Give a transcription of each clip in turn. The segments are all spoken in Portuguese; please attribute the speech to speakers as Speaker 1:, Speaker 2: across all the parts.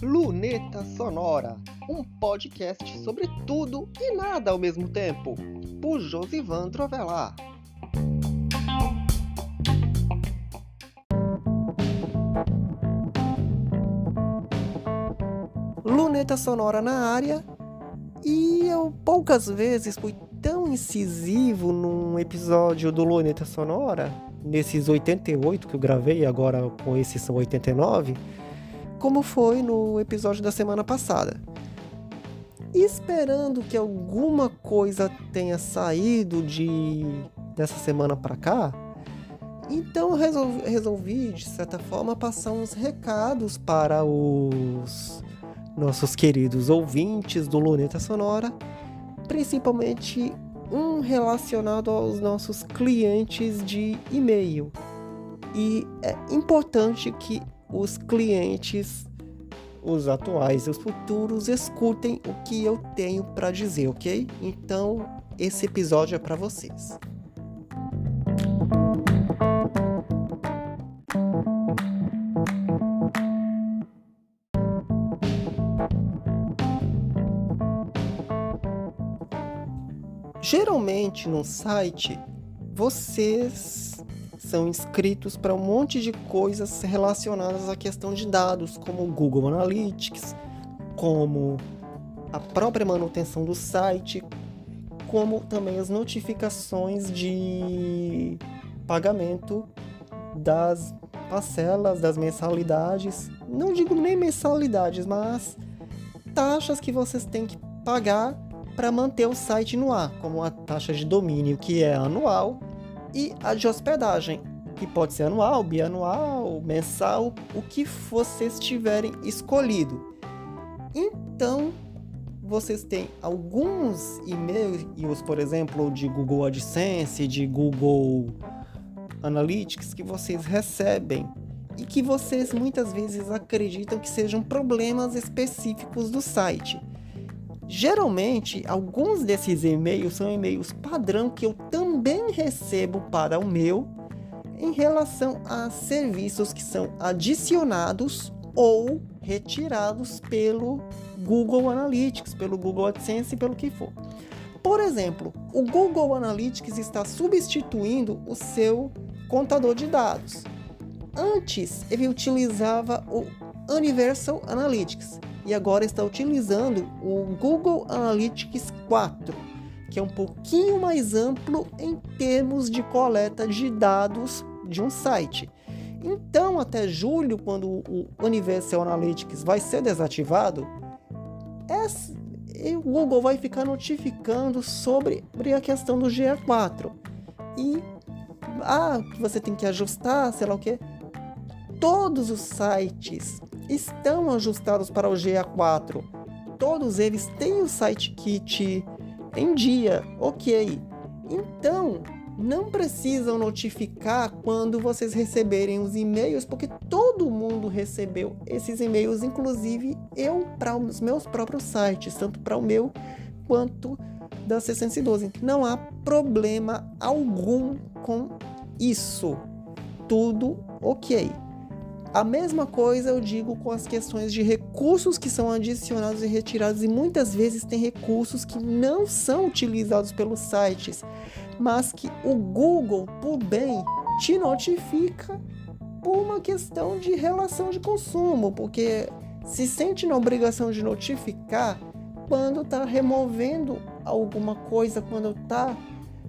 Speaker 1: Luneta Sonora, um podcast sobre tudo e nada ao mesmo tempo, por Josivan Trovelar. Luneta Sonora na área, e eu poucas vezes fui tão incisivo num episódio do Luneta Sonora, nesses 88 que eu gravei, agora com esses são 89, como foi no episódio da semana passada. Esperando que alguma coisa tenha saído dessa semana para cá, então eu resolvi, de certa forma, passar uns recados para os nossos queridos ouvintes do Luneta Sonora, principalmente um relacionado aos nossos clientes de e-mail. E é importante que os clientes, os atuais e os futuros, escutem o que eu tenho para dizer, ok? Então, esse episódio é para vocês. Geralmente no site vocês são inscritos para um monte de coisas relacionadas à questão de dados, como o Google Analytics, como a própria manutenção do site, como também as notificações de pagamento das parcelas, das mensalidades. Não digo nem mensalidades, mas taxas que vocês têm que pagar para manter o site no ar, como a taxa de domínio, que é anual, e a de hospedagem, que pode ser anual, bianual, mensal, o que vocês tiverem escolhido. Então, vocês têm alguns e-mails, por exemplo, de Google AdSense, de Google Analytics, que vocês recebem e que vocês muitas vezes acreditam que sejam problemas específicos do site. Geralmente, alguns desses e-mails são e-mails padrão que eu também recebo para o meu em relação a serviços que são adicionados ou retirados pelo Google Analytics, pelo Google AdSense, pelo que for. Por exemplo, o Google Analytics está substituindo o seu contador de dados. Antes, ele utilizava o Universal Analytics. E agora está utilizando o Google Analytics 4, que é um pouquinho mais amplo em termos de coleta de dados de um site. Então, até julho, quando o Universal Analytics vai ser desativado, o Google vai ficar notificando sobre a questão do GA4. E que você tem que ajustar, sei lá o que. Todos os sites estão ajustados para o GA4. Todos eles têm o SiteKit em dia, ok. Então, não precisam notificar quando vocês receberem os e-mails, porque todo mundo recebeu esses e-mails, inclusive eu, para os meus próprios sites, tanto para o meu quanto da 612. Não há problema algum com isso. Tudo ok. A mesma coisa eu digo com as questões de recursos que são adicionados e retirados, e muitas vezes tem recursos que não são utilizados pelos sites, mas que o Google, por bem, te notifica por uma questão de relação de consumo, porque se sente na obrigação de notificar quando está removendo alguma coisa, quando está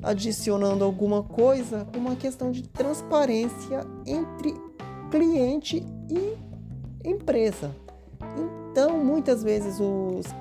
Speaker 1: adicionando alguma coisa, uma questão de transparência entre cliente e empresa. Então, muitas vezes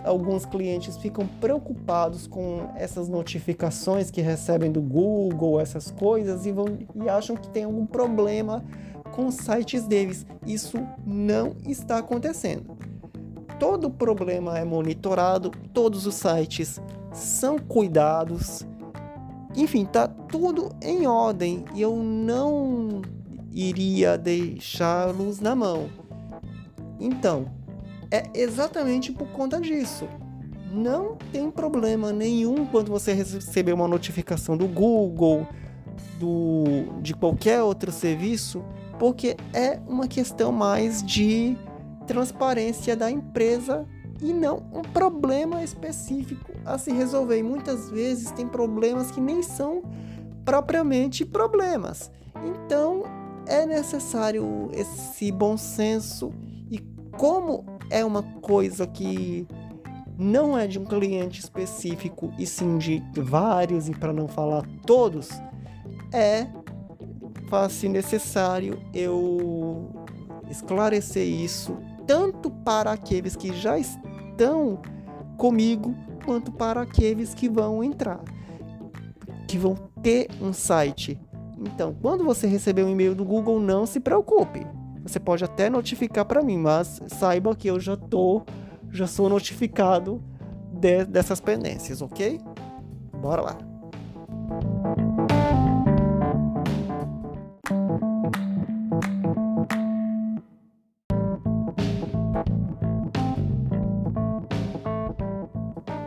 Speaker 1: alguns clientes ficam preocupados com essas notificações que recebem do Google, essas coisas, e acham que tem algum problema com os sites deles. Isso não está acontecendo. Todo problema é monitorado, todos os sites são cuidados, enfim, tá tudo em ordem, e eu não iria deixá-los na mão. Então, é exatamente por conta disso. Não tem problema nenhum quando você receber uma notificação do Google, de qualquer outro serviço, porque é uma questão mais de transparência da empresa e não um problema específico a se resolver. E muitas vezes tem problemas que nem são propriamente problemas. Então é necessário esse bom senso, e como é uma coisa que não é de um cliente específico e sim de vários, e para não falar todos, faz-se necessário eu esclarecer isso tanto para aqueles que já estão comigo, quanto para aqueles que vão entrar, que vão ter um site. Então, quando você receber um e-mail do Google, não se preocupe. Você pode até notificar para mim, mas saiba que eu já sou notificado dessas pendências, ok? Bora lá.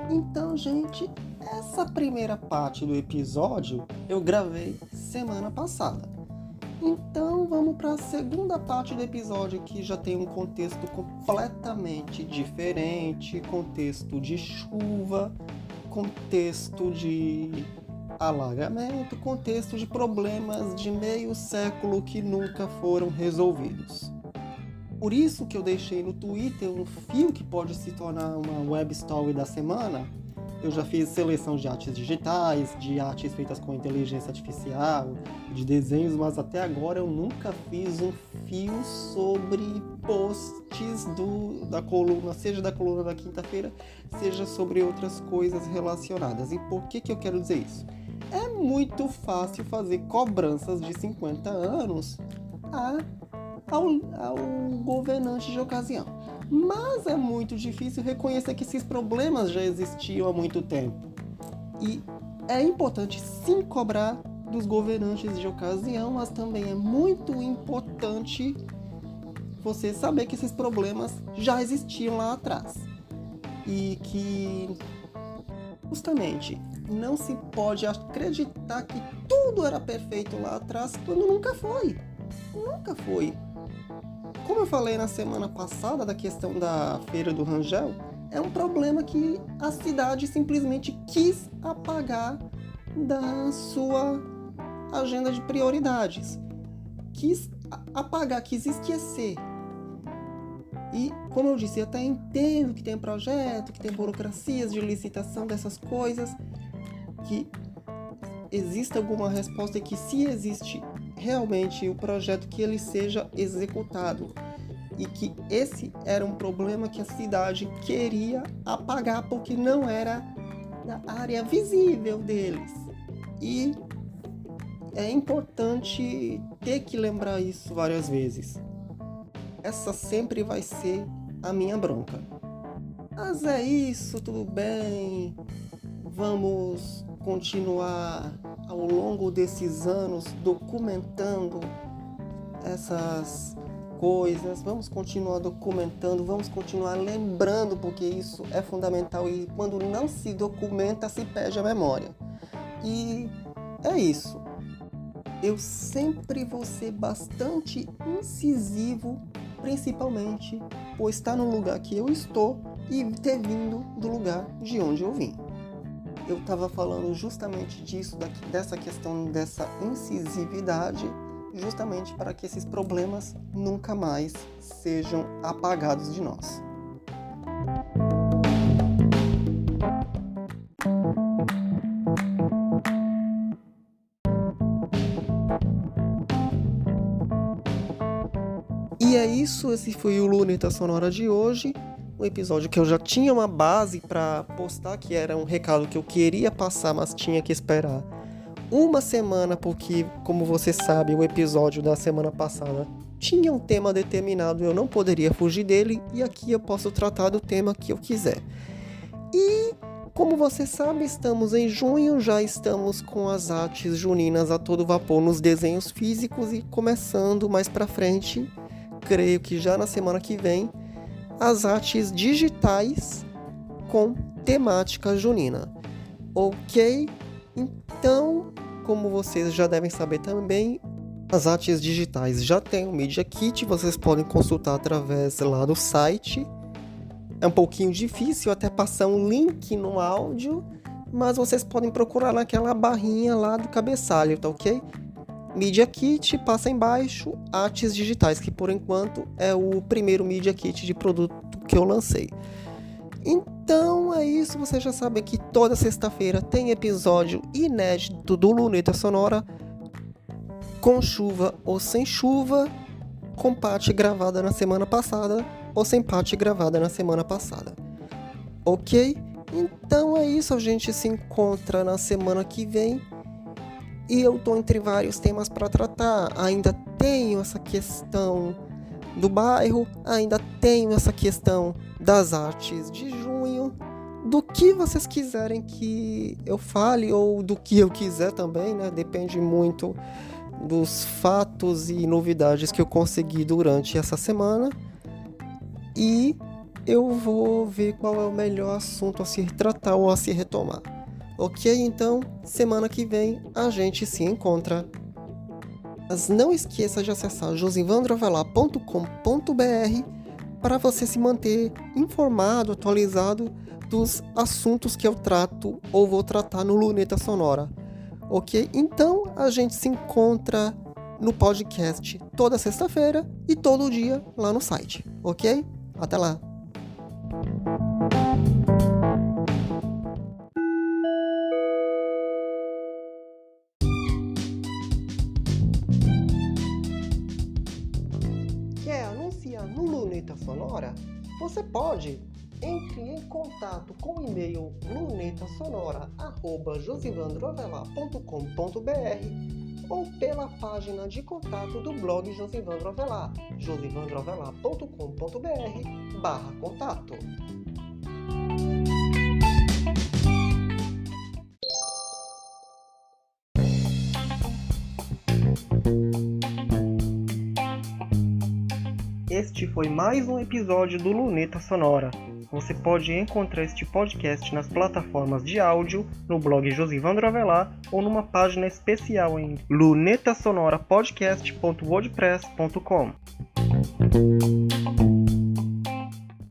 Speaker 1: Então, gente, essa primeira parte do episódio eu gravei semana passada. Então, vamos para a segunda parte do episódio, que já tem um contexto completamente diferente, contexto de chuva, contexto de alagamento, contexto de problemas de meio século que nunca foram resolvidos. Por isso que eu deixei no Twitter um fio que pode se tornar uma web story da semana. Eu já fiz seleção de artes digitais, de artes feitas com inteligência artificial, de desenhos, mas até agora eu nunca fiz um fio sobre posts da coluna, seja da coluna da quinta-feira, seja sobre outras coisas relacionadas. E por que eu quero dizer isso? É muito fácil fazer cobranças de 50 anos ao governante de ocasião. Mas é muito difícil reconhecer que esses problemas já existiam há muito tempo. E é importante sim cobrar dos governantes de ocasião, mas também é muito importante você saber que esses problemas já existiam lá atrás. E que justamente não se pode acreditar que tudo era perfeito lá atrás, quando nunca foi. Nunca foi. Como eu falei na semana passada da questão da Feira do Rangel, é um problema que a cidade simplesmente quis apagar da sua agenda de prioridades. Quis apagar, quis esquecer. E, como eu disse, eu até entendo que tem projeto, que tem burocracias de licitação dessas coisas, que exista alguma resposta e que, se existe realmente o projeto, que ele seja executado, e que esse era um problema que a cidade queria apagar porque não era da área visível deles. E é importante ter que lembrar isso várias vezes. Essa sempre vai ser a minha bronca. Mas é isso, tudo bem. Vamos continuar ao longo desses anos documentando essas coisas, vamos continuar documentando, vamos continuar lembrando, porque isso é fundamental, e quando não se documenta se perde a memória. E é isso. Eu sempre vou ser bastante incisivo, principalmente por estar no lugar que eu estou e ter vindo do lugar de onde eu vim. Eu estava falando justamente disso, dessa questão dessa incisividade, justamente para que esses problemas nunca mais sejam apagados de nós. E é isso, esse foi o Luneta Sonora de hoje. Um episódio que eu já tinha uma base para postar, que era um recado que eu queria passar, mas tinha que esperar uma semana, porque, como você sabe, o episódio da semana passada tinha um tema determinado, eu não poderia fugir dele, e aqui eu posso tratar do tema que eu quiser. E, como você sabe, estamos em junho, já estamos com as artes juninas a todo vapor nos desenhos físicos, e começando mais pra frente, creio que já na semana que vem, as artes digitais com temática junina. Ok? Então, como vocês já devem saber também, As artes digitais já tem o Media Kit, vocês podem consultar através lá do site. É um pouquinho difícil até passar um link no áudio, mas vocês podem procurar naquela barrinha lá do cabeçalho, tá ok? Media Kit, passa embaixo, artes digitais, que por enquanto é o primeiro Media Kit de produto que eu lancei. Então é isso, vocês já sabem que toda sexta-feira tem episódio inédito do Luneta Sonora, com chuva ou sem chuva, com parte gravada na semana passada ou sem parte gravada na semana passada. Ok? Então é isso, a gente se encontra na semana que vem e eu tô entre vários temas para tratar. Ainda tenho essa questão do bairro, ainda tenho essa questão das artes de junho, do que vocês quiserem que eu fale ou do que eu quiser também, né? Depende muito dos fatos e novidades que eu consegui durante essa semana, e eu vou ver qual é o melhor assunto a se tratar ou a se retomar. Ok? Então, semana que vem a gente se encontra. Mas não esqueça de acessar josivandroavelar.com.br para você se manter informado, atualizado dos assuntos que eu trato ou vou tratar no Luneta Sonora. Ok? Então a gente se encontra no podcast toda sexta-feira e todo dia lá no site. Ok? Até lá! Quer anunciar no Luneta Sonora? Você pode! Entre em contato com o e-mail lunetasonora@josivandroavelar.com.br ou pela página de contato do blog Josivandro Avelar, josivandroavelar.com.br/contato. Este foi mais um episódio do Luneta Sonora. Você pode encontrar este podcast nas plataformas de áudio, no blog Josivandro Avelar ou numa página especial em lunetasonorapodcast.wordpress.com.